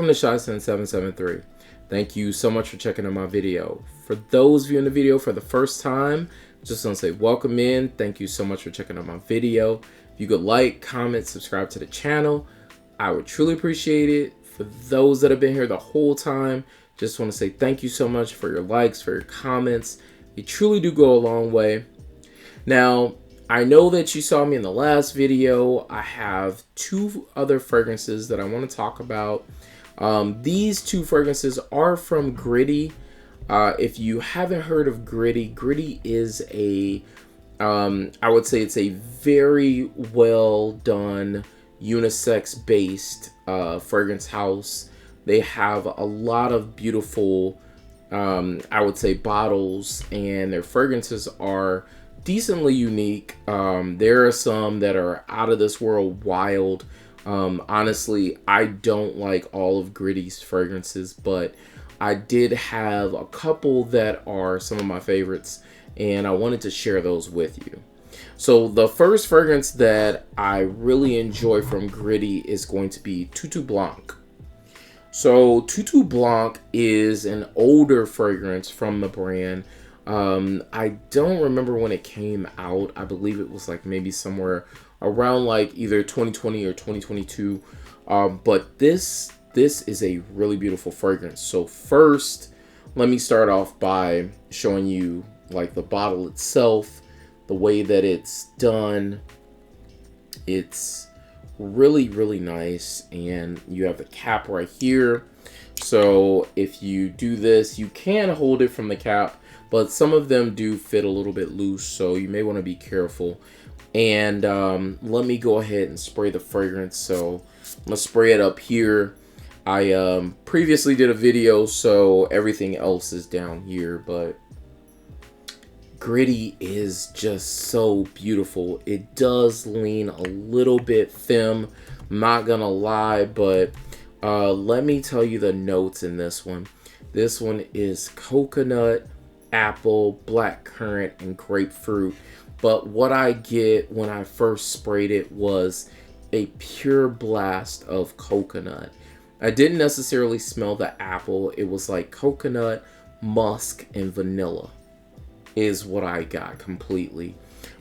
Welcome to Jasmine773. Thank you so much for checking out my video. For those viewing the video for the first time, just want to say welcome in. Thank you so much for checking out my video. If you could like, comment, subscribe to the channel, I would truly appreciate it. For those that have been here the whole time, just want to say thank you so much for your likes, for your comments. You truly do go a long way. Now, I know that you saw me in the last video. I have two other fragrances that I want to talk about. These two fragrances are from Gritti. If you haven't heard of Gritti, Gritti is a, I would say it's a very well done unisex based fragrance house. They have a lot of beautiful, I would say, bottles, and their fragrances are decently unique. There are some that are out of this world wild. Honestly, I don't like all of Gritti's fragrances, but I did have a couple that are some of my favorites, and I wanted to share those with you. So the first fragrance that I really enjoy from Gritti is going to be Tutu Blanc. So Tutu Blanc is an older fragrance from the brand. I don't remember when it came out. I believe it was like maybe somewhere around like either 2020 or 2022. But this is a really beautiful fragrance. So first, let me start off by showing you like the bottle itself, the way that it's done. It's really, really nice. And you have the cap right here. So if you do this, you can hold it from the cap, but some of them do fit a little bit loose, so you may want to be careful. And let me go ahead and spray the fragrance. So I'm gonna spray it up here. I previously did a video, so everything else is down here, but Gritti is just so beautiful. It does lean a little bit femme, I'm not gonna lie, but let me tell you the notes in this one. This one is coconut, apple, black currant, and grapefruit. But what I get when I first sprayed it was a pure blast of coconut. I didn't necessarily smell the apple. It was like coconut, musk, and vanilla is what I got completely.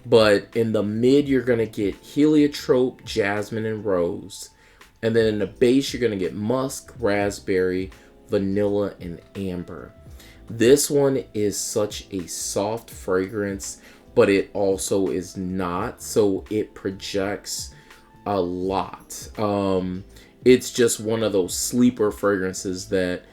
But in the mid, you're going to get Heliotrope, Jasmine, and Rose. And then in the base, you're going to get musk, raspberry, vanilla, and amber. This one is such a soft fragrance, but it also is not. So it projects a lot. It's just one of those sleeper fragrances that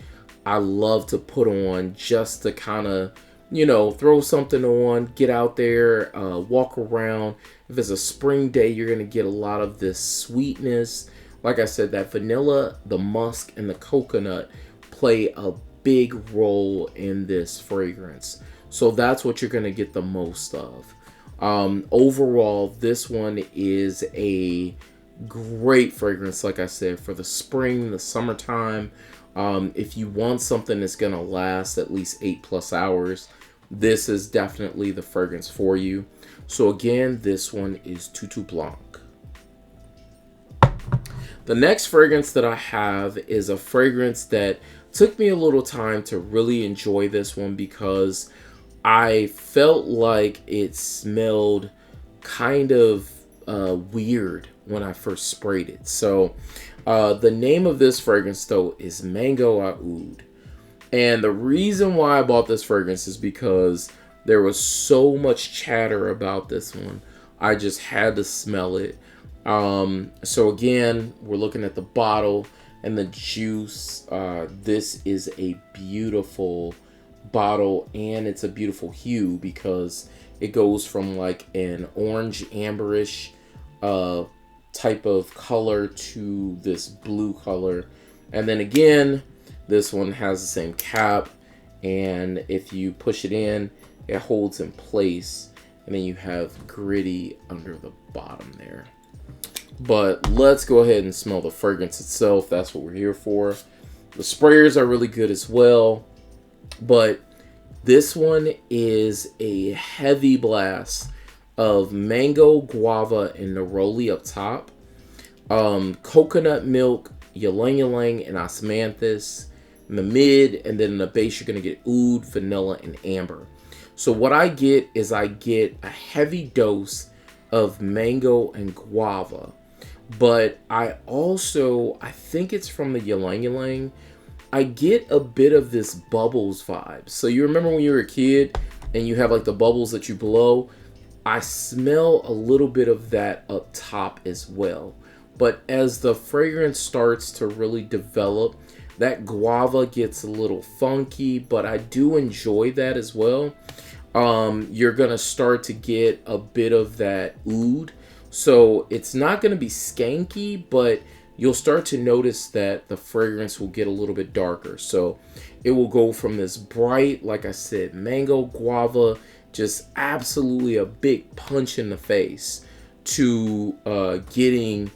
I love to put on just to kind of, you know, throw something on, get out there, walk around. If it's a spring day, you're going to get a lot of this sweetness. Like I said, that vanilla, the musk, and the coconut play a big role in this fragrance. So that's what you're going to get the most of. Overall, this one is a great fragrance, like I said, for the spring, the summertime. If you want something that's going to last at least 8+ hours, this is definitely the fragrance for you. So again, this one is Tutu Blanc. The next fragrance that I have is a fragrance that took me a little time to really enjoy this one because I felt like it smelled kind of weird when I first sprayed it. So the name of this fragrance though is Mango Aoud. And the reason why I bought this fragrance is because there was so much chatter about this one. I just had to smell it. So again, we're looking at the bottle and the juice. This is a beautiful bottle, and it's a beautiful hue because it goes from like an orange amberish type of color to this blue color. And then again, this one has the same cap, and if you push it in, it holds in place, and then you have Gritti under the bottom there. But let's go ahead and smell the fragrance itself. That's what we're here for. The sprayers are really good as well, but this one is a heavy blast of mango, guava, and neroli up top. Coconut milk, Ylang Ylang and Osmanthus in the mid, and then in the base you're going to get Oud, vanilla, and amber. So what I get is I get a heavy dose of mango and guava, but I think it's from the Ylang Ylang, I get a bit of this bubbles vibe. So you remember when you were a kid and you have like the bubbles that you blow? I smell a little bit of that up top as well. But as the fragrance starts to really develop, that guava gets a little funky, but I do enjoy that as well. You're gonna start to get a bit of that oud. So it's not gonna be skanky, but you'll start to notice that the fragrance will get a little bit darker. So it will go from this bright, like I said, mango, guava, just absolutely a big punch in the face, to getting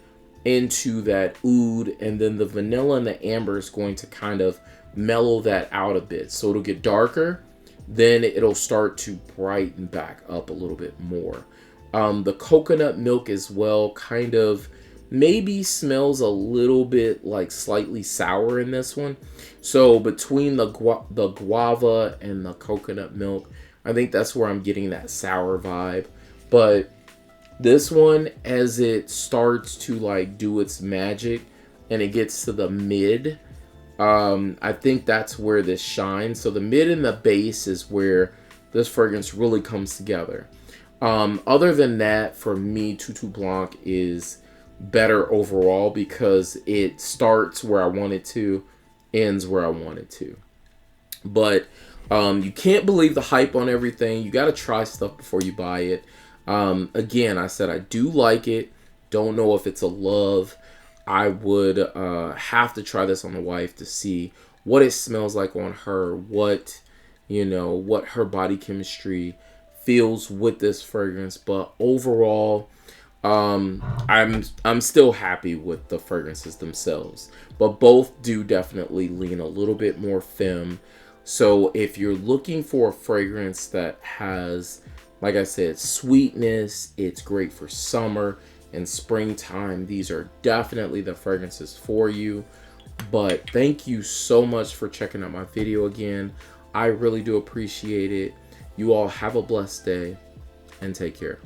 into that oud, and then the vanilla and the amber is going to kind of mellow that out a bit. So it'll get darker, then it'll start to brighten back up a little bit more. The coconut milk as well kind of maybe smells a little bit like slightly sour in this one. So between the guava and the coconut milk, I think that's where I'm getting that sour vibe. But this one, as it starts to like do its magic and it gets to the mid, I think that's where this shines. So the mid and the base is where this fragrance really comes together. Other than that, for me, Tutu Blanc is better overall because it starts where I want it to, ends where I want it to. But you can't believe the hype on everything. You got to try stuff before you buy it. Again, I said I do like it. Don't know if it's a love. I would have to try this on the wife to see what it smells like on her, what her body chemistry feels with this fragrance. But overall, I'm still happy with the fragrances themselves. But both do definitely lean a little bit more femme. So if you're looking for a fragrance that has, like I said, sweetness, it's great for summer and springtime, these are definitely the fragrances for you. But thank you so much for checking out my video again. I really do appreciate it. You all have a blessed day and take care.